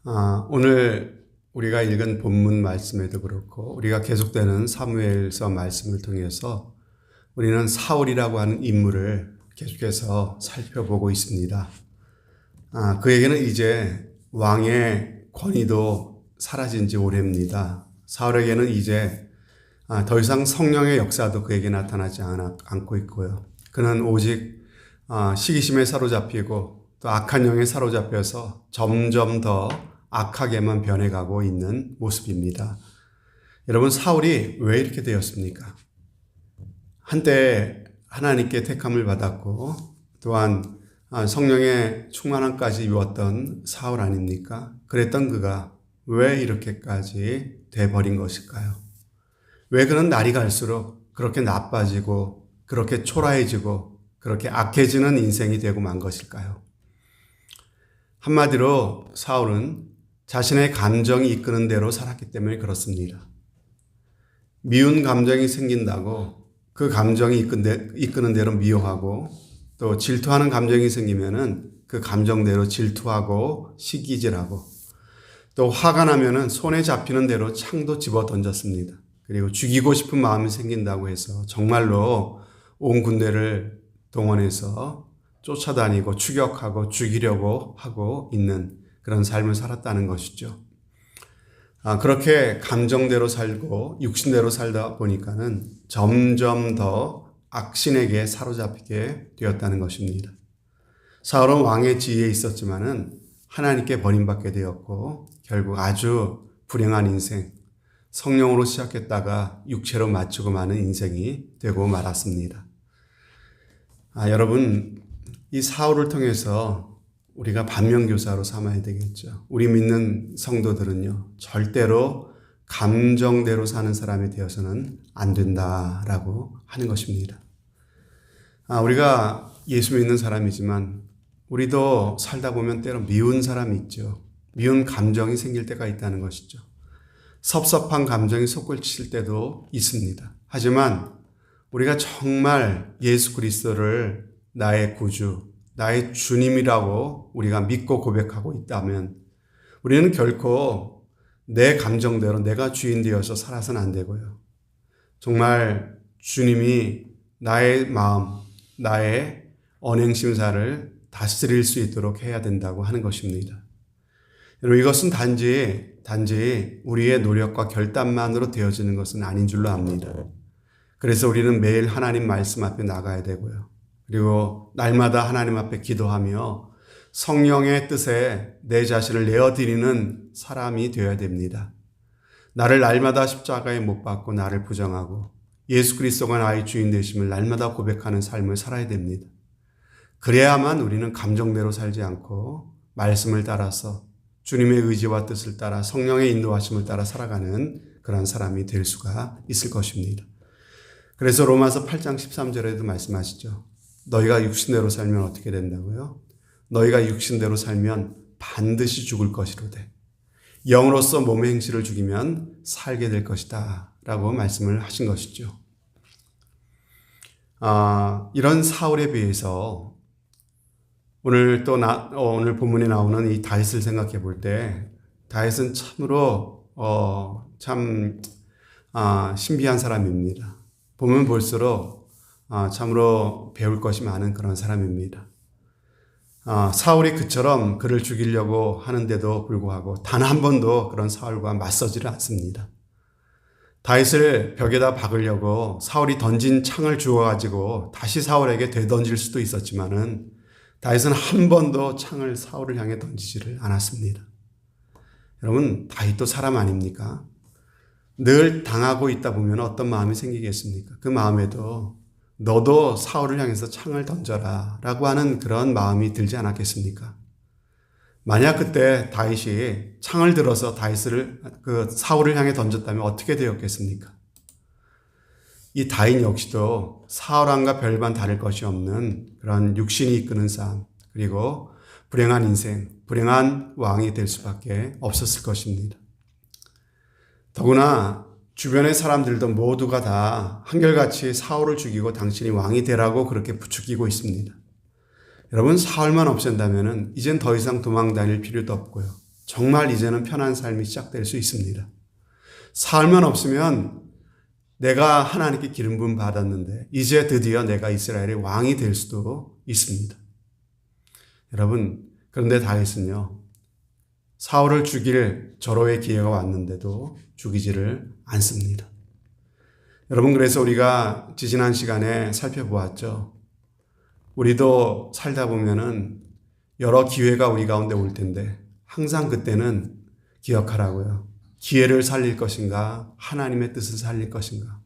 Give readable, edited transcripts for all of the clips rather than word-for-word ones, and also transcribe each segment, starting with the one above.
오늘 우리가 읽은 본문 말씀에도 그렇고 우리가 계속되는 사무엘서 말씀을 통해서 우리는 사울이라고 하는 인물을 계속해서 살펴보고 있습니다. 그에게는 이제 왕의 권위도 사라진 지 오래입니다. 사울에게는 이제 더 이상 성령의 역사도 그에게 나타나지 않고 있고요. 그는 오직 시기심에 사로잡히고 또 악한 영에 사로잡혀서 점점 더 악하게만 변해가고 있는 모습입니다. 여러분, 사울이 왜 이렇게 되었습니까? 한때 하나님께 택함을 받았고 또한 성령의 충만함까지 이루었던 사울 아닙니까? 그랬던 그가 왜 이렇게까지 돼버린 것일까요? 왜 그는 날이 갈수록 그렇게 나빠지고 그렇게 초라해지고 그렇게 악해지는 인생이 되고 만 것일까요? 한마디로 사울은 자신의 감정이 이끄는 대로 살았기 때문에 그렇습니다. 미운 감정이 생긴다고 그 감정이 이끄는 대로 미워하고 또 질투하는 감정이 생기면은 그 감정대로 질투하고 시기질하고 또 화가 나면은 손에 잡히는 대로 창도 집어 던졌습니다. 그리고 죽이고 싶은 마음이 생긴다고 해서 정말로 온 군대를 동원해서 쫓아다니고 추격하고 죽이려고 하고 있는 그런 삶을 살았다는 것이죠. 그렇게 감정대로 살고 육신대로 살다 보니까는 점점 더 악신에게 사로잡히게 되었다는 것입니다. 사울은 왕의 지위에 있었지만은 하나님께 버림받게 되었고 결국 아주 불행한 인생, 성령으로 시작했다가 육체로 마치고 마는 인생이 되고 말았습니다. 여러분, 이 사울을 통해서 우리가 반면교사로 삼아야 되겠죠. 우리 믿는 성도들은요, 절대로 감정대로 사는 사람이 되어서는 안 된다라고 하는 것입니다. 우리가 예수 믿는 사람이지만 우리도 살다 보면 때로 미운 사람이 있죠. 미운 감정이 생길 때가 있다는 것이죠. 섭섭한 감정이 솟구칠 때도 있습니다. 하지만 우리가 정말 예수 그리스도를 나의 구주, 나의 주님이라고 우리가 믿고 고백하고 있다면 우리는 결코 내 감정대로 내가 주인 되어서 살아서는 안 되고요. 정말 주님이 나의 마음, 나의 언행심사를 다스릴 수 있도록 해야 된다고 하는 것입니다. 여러분, 이것은 단지 우리의 노력과 결단만으로 되어지는 것은 아닌 줄로 압니다. 그래서 우리는 매일 하나님 말씀 앞에 나가야 되고요. 그리고 날마다 하나님 앞에 기도하며 성령의 뜻에 내 자신을 내어드리는 사람이 되어야 됩니다. 나를 날마다 십자가에 못 박고 나를 부정하고 예수 그리스도가 나의 주인 되심을 날마다 고백하는 삶을 살아야 됩니다. 그래야만 우리는 감정대로 살지 않고 말씀을 따라서 주님의 의지와 뜻을 따라 성령의 인도하심을 따라 살아가는 그런 사람이 될 수가 있을 것입니다. 그래서 로마서 8장 13절에도 말씀하시죠. 너희가 육신대로 살면 어떻게 된다고요? 너희가 육신대로 살면 반드시 죽을 것이로되 영으로서 몸의 행실을 죽이면 살게 될 것이다 라고 말씀을 하신 것이죠. 이런 사울에 비해서 오늘 본문에 나오는 이 다윗을 생각해 볼 때 다윗은 참으로 신비한 사람입니다. 보면 볼수록 참으로 배울 것이 많은 그런 사람입니다. 사울이 그처럼 그를 죽이려고 하는데도 불구하고 단 한 번도 그런 사울과 맞서지를 않습니다. 다윗을 벽에다 박으려고 사울이 던진 창을 주워가지고 다시 사울에게 되던질 수도 있었지만은 다윗은 한 번도 창을 사울을 향해 던지지를 않았습니다. 여러분, 다윗도 사람 아닙니까? 늘 당하고 있다 보면 어떤 마음이 생기겠습니까? 그 마음에도 너도 사울을 향해서 창을 던져라 라고 하는 그런 마음이 들지 않았겠습니까? 만약 그때 다윗이 창을 들어서 사울을 향해 던졌다면 어떻게 되었겠습니까? 이 다윗 역시도 사울왕과 별반 다를 것이 없는 그런 육신이 이끄는 삶, 그리고 불행한 인생, 불행한 왕이 될 수밖에 없었을 것입니다. 더구나 주변의 사람들도 모두가 다 한결같이 사울을 죽이고 당신이 왕이 되라고 그렇게 부추기고 있습니다. 여러분, 사울만 없앤다면 이젠 더 이상 도망 다닐 필요도 없고요. 정말 이제는 편한 삶이 시작될 수 있습니다. 사울만 없으면 내가 하나님께 기름 부음 받았는데 이제 드디어 내가 이스라엘의 왕이 될 수도 있습니다. 여러분, 그런데 다윗은요, 사울을 죽일 절호의 기회가 왔는데도 죽이지를 않습니다. 여러분, 그래서 우리가 지지난 시간에 살펴보았죠. 우리도 살다 보면은 여러 기회가 우리 가운데 올 텐데 항상 그때는 기억하라고요. 기회를 살릴 것인가, 하나님의 뜻을 살릴 것인가.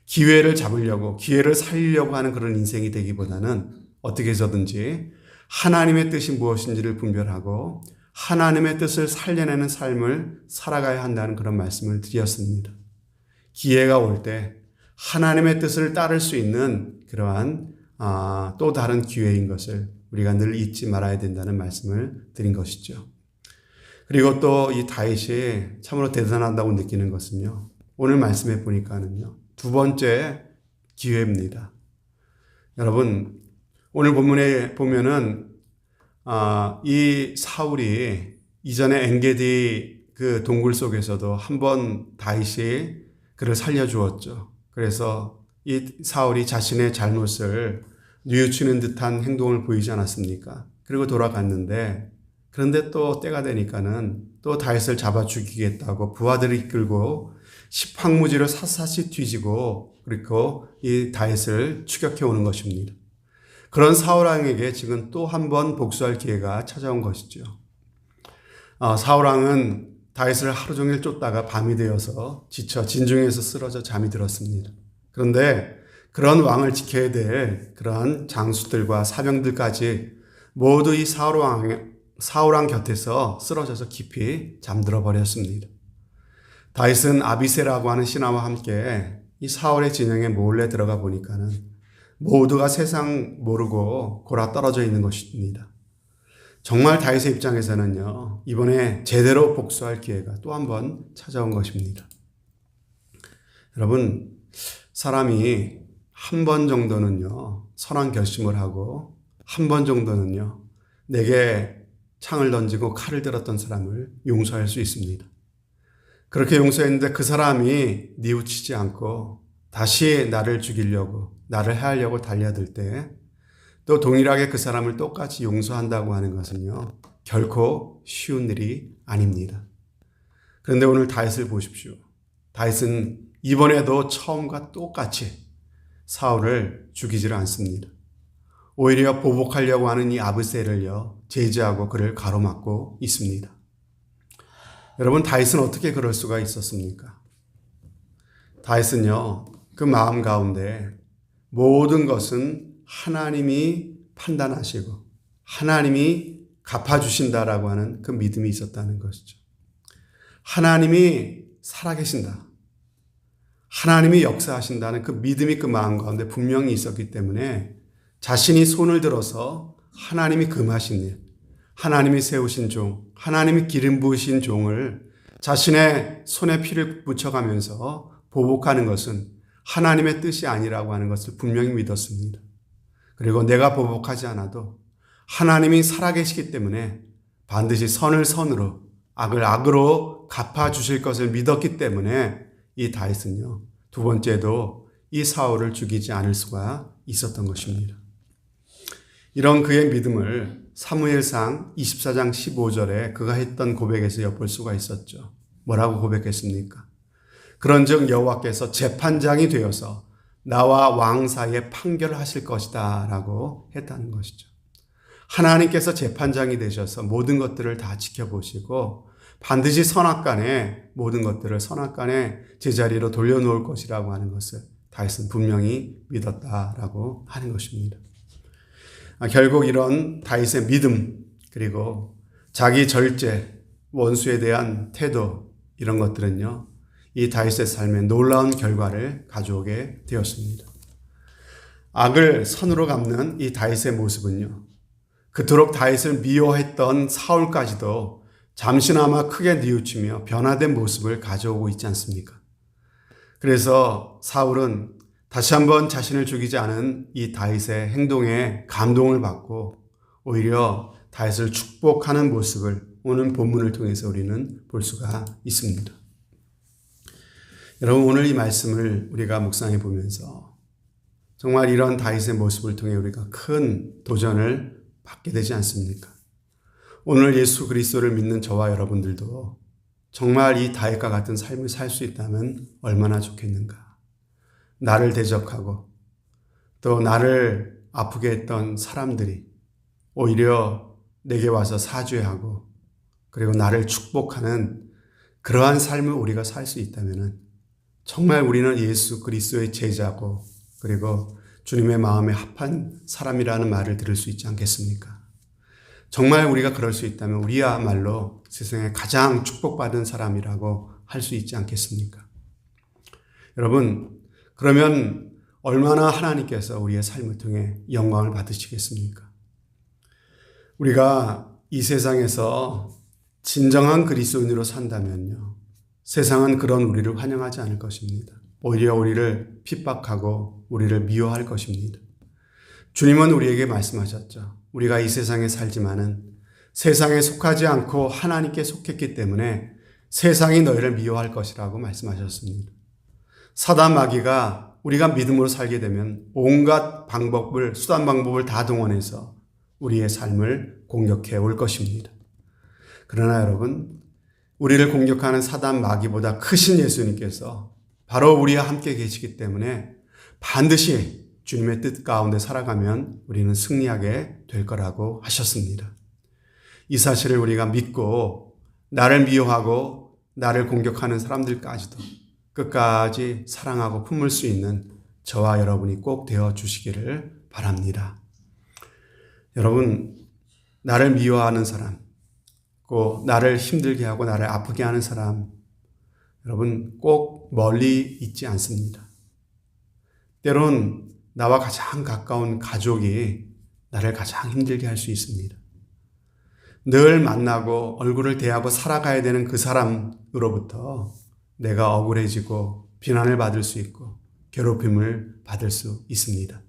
기회를 잡으려고, 기회를 살리려고 하는 그런 인생이 되기보다는 어떻게 해서든지 하나님의 뜻이 무엇인지를 분별하고 하나님의 뜻을 살려내는 삶을 살아가야 한다는 그런 말씀을 드렸습니다. 기회가 올 때 하나님의 뜻을 따를 수 있는 그러한 또 다른 기회인 것을 우리가 늘 잊지 말아야 된다는 말씀을 드린 것이죠. 그리고 또 이 다윗이 참으로 대단하다고 느끼는 것은요, 오늘 말씀해 보니까는요, 두 번째 기회입니다. 여러분, 오늘 본문에 보면은 이 사울이 이전에 엔게디 그 동굴 속에서도 한번 다윗이 그를 살려주었죠. 그래서 이 사울이 자신의 잘못을 뉘우치는 듯한 행동을 보이지 않았습니까? 그리고 돌아갔는데, 그런데 또 때가 되니까는 또 다윗을 잡아 죽이겠다고 부하들을 이끌고 십황무지로 샅샅이 뒤지고 그리고 이 다윗을 추격해 오는 것입니다. 그런 사울 왕에게 지금 또 한 번 복수할 기회가 찾아온 것이죠. 사울 왕은 다윗을 하루 종일 쫓다가 밤이 되어서 지쳐 진중에서 쓰러져 잠이 들었습니다. 그런데 그런 왕을 지켜야 될 그러한 장수들과 사병들까지 모두 이 사울 왕 곁에서 쓰러져서 깊이 잠들어 버렸습니다. 다윗은 아비새라고 하는 신하와 함께 이 사울의 진영에 몰래 들어가 보니까는 모두가 세상 모르고 골아 떨어져 있는 것입니다. 정말 다윗의 입장에서는요, 이번에 제대로 복수할 기회가 또 한 번 찾아온 것입니다. 여러분, 사람이 한 번 정도는요, 선한 결심을 하고 한 번 정도는요, 내게 창을 던지고 칼을 들었던 사람을 용서할 수 있습니다. 그렇게 용서했는데 그 사람이 뉘우치지 않고 다시 나를 죽이려고, 나를 해하려고 달려들 때 또 동일하게 그 사람을 똑같이 용서한다고 하는 것은요, 결코 쉬운 일이 아닙니다. 그런데 오늘 다윗을 보십시오. 다윗은 이번에도 처음과 똑같이 사울을 죽이지를 않습니다. 오히려 보복하려고 하는 이 아브셀을요, 제지하고 그를 가로막고 있습니다. 여러분, 다윗은 어떻게 그럴 수가 있었습니까? 다윗은요, 그 마음 가운데 모든 것은 하나님이 판단하시고 하나님이 갚아주신다라고 하는 그 믿음이 있었다는 것이죠. 하나님이 살아계신다, 하나님이 역사하신다는 그 믿음이 그 마음 가운데 분명히 있었기 때문에 자신이 손을 들어서 하나님이 금하신 일, 하나님이 세우신 종, 하나님이 기름 부으신 종을 자신의 손에 피를 묻혀가면서 보복하는 것은 하나님의 뜻이 아니라고 하는 것을 분명히 믿었습니다. 그리고 내가 보복하지 않아도 하나님이 살아계시기 때문에 반드시 선을 선으로, 악을 악으로 갚아주실 것을 믿었기 때문에 이 다윗은요, 두 번째도 이 사울을 죽이지 않을 수가 있었던 것입니다. 이런 그의 믿음을 사무엘상 24장 15절에 그가 했던 고백에서 엿볼 수가 있었죠. 뭐라고 고백했습니까? 그런즉 여호와께서 재판장이 되어서 나와 왕 사이에 판결하실 것이다 라고 했다는 것이죠. 하나님께서 재판장이 되셔서 모든 것들을 다 지켜보시고 반드시 선악간에 모든 것들을 선악간에 제자리로 돌려놓을 것이라고 하는 것을 다윗은 분명히 믿었다라고 하는 것입니다. 결국 이런 다윗의 믿음, 그리고 자기 절제, 원수에 대한 태도, 이런 것들은요, 이 다윗의 삶에 놀라운 결과를 가져오게 되었습니다. 악을 선으로 갚는 이 다윗의 모습은요, 그토록 다윗을 미워했던 사울까지도 잠시나마 크게 뉘우치며 변화된 모습을 가져오고 있지 않습니까? 그래서 사울은 다시 한번 자신을 죽이지 않은 이 다윗의 행동에 감동을 받고 오히려 다윗을 축복하는 모습을 오늘 본문을 통해서 우리는 볼 수가 있습니다. 여러분, 오늘 이 말씀을 우리가 묵상해 보면서 정말 이런 다윗의 모습을 통해 우리가 큰 도전을 받게 되지 않습니까? 오늘 예수 그리스도를 믿는 저와 여러분들도 정말 이 다윗과 같은 삶을 살 수 있다면 얼마나 좋겠는가. 나를 대적하고 또 나를 아프게 했던 사람들이 오히려 내게 와서 사죄하고 그리고 나를 축복하는 그러한 삶을 우리가 살 수 있다면 정말 우리는 예수 그리스도의 제자고 그리고 주님의 마음에 합한 사람이라는 말을 들을 수 있지 않겠습니까? 정말 우리가 그럴 수 있다면 우리야말로 세상에 가장 축복받은 사람이라고 할 수 있지 않겠습니까? 여러분, 그러면 얼마나 하나님께서 우리의 삶을 통해 영광을 받으시겠습니까? 우리가 이 세상에서 진정한 그리스도인으로 산다면요, 세상은 그런 우리를 환영하지 않을 것입니다. 오히려 우리를 핍박하고 우리를 미워할 것입니다. 주님은 우리에게 말씀하셨죠. 우리가 이 세상에 살지만은 세상에 속하지 않고 하나님께 속했기 때문에 세상이 너희를 미워할 것이라고 말씀하셨습니다. 사단 마귀가 우리가 믿음으로 살게 되면 온갖 방법을, 수단 방법을 다 동원해서 우리의 삶을 공격해 올 것입니다. 그러나 여러분, 우리를 공격하는 사단 마귀보다 크신 예수님께서 바로 우리와 함께 계시기 때문에 반드시 주님의 뜻 가운데 살아가면 우리는 승리하게 될 거라고 하셨습니다. 이 사실을 우리가 믿고 나를 미워하고 나를 공격하는 사람들까지도 끝까지 사랑하고 품을 수 있는 저와 여러분이 꼭 되어 주시기를 바랍니다. 여러분, 나를 미워하는 사람, 꼭 나를 힘들게 하고 나를 아프게 하는 사람, 여러분 꼭 멀리 있지 않습니다. 때론 나와 가장 가까운 가족이 나를 가장 힘들게 할 수 있습니다. 늘 만나고 얼굴을 대하고 살아가야 되는 그 사람으로부터 내가 억울해지고 비난을 받을 수 있고 괴롭힘을 받을 수 있습니다.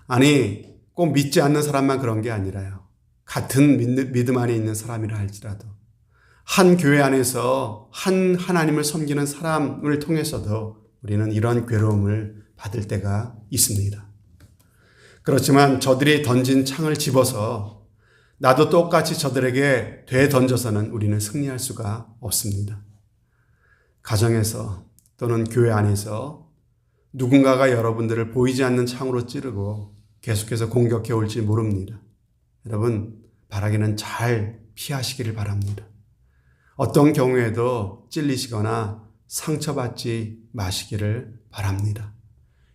아니, 꼭 믿지 않는 사람만 그런 게 아니라요. 같은 믿음 안에 있는 사람이라 할지라도 한 교회 안에서 한 하나님을 섬기는 사람을 통해서도 우리는 이런 괴로움을 받을 때가 있습니다. 그렇지만 저들이 던진 창을 집어서 나도 똑같이 저들에게 되던져서는 우리는 승리할 수가 없습니다. 가정에서 또는 교회 안에서 누군가가 여러분들을 보이지 않는 창으로 찌르고 계속해서 공격해 올지 모릅니다. 여러분, 바라기는 잘 피하시기를 바랍니다. 어떤 경우에도 찔리시거나 상처받지 마시기를 바랍니다.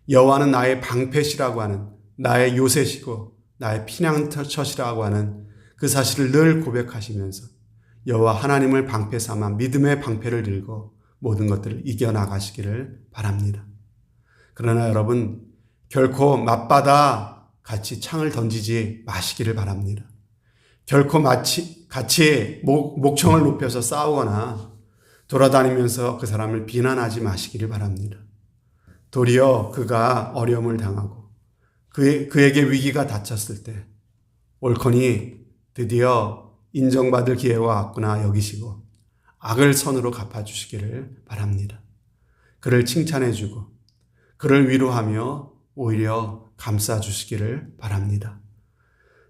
여호와는 나의 방패시라고 하는, 나의 요새시고 나의 피난처시라고 하는 그 사실을 늘 고백하시면서 여호와 하나님을 방패 삼아 믿음의 방패를 들고 모든 것들을 이겨나가시기를 바랍니다. 그러나 여러분, 결코 맞받아 같이 창을 던지지 마시기를 바랍니다. 결코 같이 목청을 높여서 싸우거나 돌아다니면서 그 사람을 비난하지 마시기를 바랍니다. 도리어 그가 어려움을 당하고 그에게 위기가 닥쳤을 때 옳거니 드디어 인정받을 기회가 왔구나 여기시고 악을 선으로 갚아주시기를 바랍니다. 그를 칭찬해주고 그를 위로하며 오히려 감싸주시기를 바랍니다.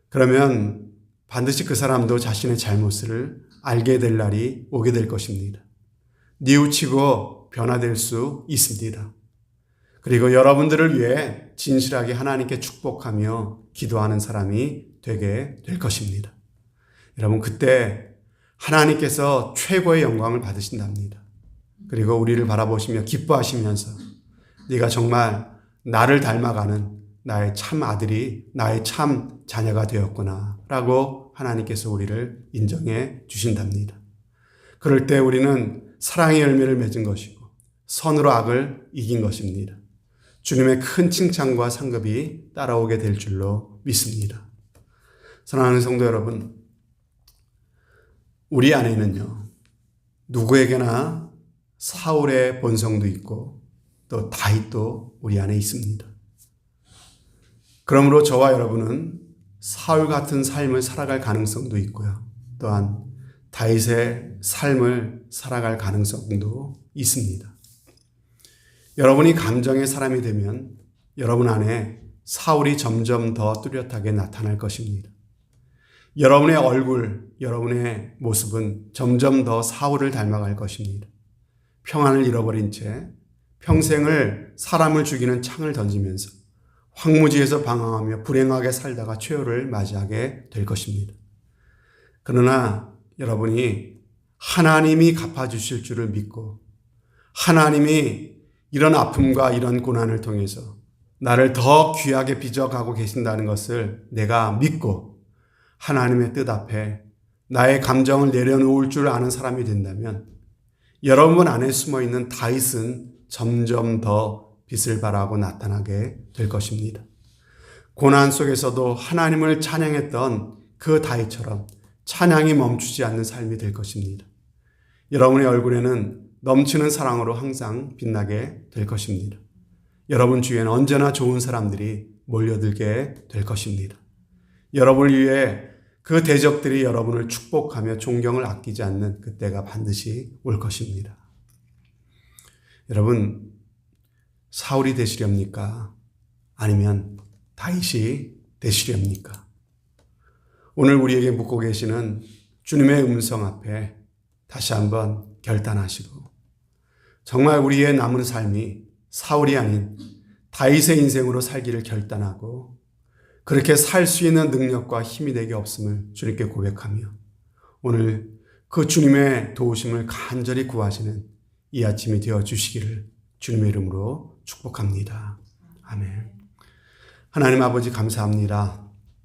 그러면 반드시 그 사람도 자신의 잘못을 알게 될 날이 오게 될 것입니다. 뉘우치고 변화될 수 있습니다. 그리고 여러분들을 위해 진실하게 하나님께 축복하며 기도하는 사람이 되게 될 것입니다. 여러분, 그때 하나님께서 최고의 영광을 받으신답니다. 그리고 우리를 바라보시며 기뻐하시면서 네가 정말 나를 닮아가는 나의 참 아들이 나의 참 자녀가 되었구나 라고 하나님께서 우리를 인정해 주신답니다. 그럴 때 우리는 사랑의 열매를 맺은 것이고 선으로 악을 이긴 것입니다. 주님의 큰 칭찬과 상급이 따라오게 될 줄로 믿습니다. 사랑하는 성도 여러분, 우리 안에는요, 누구에게나 사울의 본성도 있고 또 다윗도 우리 안에 있습니다. 그러므로 저와 여러분은 사울 같은 삶을 살아갈 가능성도 있고요. 또한 다윗의 삶을 살아갈 가능성도 있습니다. 여러분이 감정의 사람이 되면 여러분 안에 사울이 점점 더 뚜렷하게 나타날 것입니다. 여러분의 얼굴, 여러분의 모습은 점점 더 사울을 닮아갈 것입니다. 평안을 잃어버린 채 평생을 사람을 죽이는 창을 던지면서 황무지에서 방황하며 불행하게 살다가 최후를 맞이하게 될 것입니다. 그러나 여러분이 하나님이 갚아주실 줄을 믿고 하나님이 이런 아픔과 이런 고난을 통해서 나를 더 귀하게 빚어가고 계신다는 것을 내가 믿고 하나님의 뜻 앞에 나의 감정을 내려놓을 줄 아는 사람이 된다면 여러분 안에 숨어있는 다윗은 점점 더 빛을 발하고 나타나게 될 것입니다. 고난 속에서도 하나님을 찬양했던 그 다윗처럼 찬양이 멈추지 않는 삶이 될 것입니다. 여러분의 얼굴에는 넘치는 사랑으로 항상 빛나게 될 것입니다. 여러분 주위에는 언제나 좋은 사람들이 몰려들게 될 것입니다. 여러분을 위해 그 대적들이 여러분을 축복하며 존경을 아끼지 않는 그때가 반드시 올 것입니다. 여러분, 사울이 되시렵니까? 아니면 다윗이 되시렵니까? 오늘 우리에게 묻고 계시는 주님의 음성 앞에 다시 한번 결단하시고 정말 우리의 남은 삶이 사울이 아닌 다윗의 인생으로 살기를 결단하고 그렇게 살 수 있는 능력과 힘이 내게 없음을 주님께 고백하며 오늘 그 주님의 도우심을 간절히 구하시는 이 아침이 되어 주시기를 주님의 이름으로 축복합니다. 아멘. 하나님 아버지 감사합니다.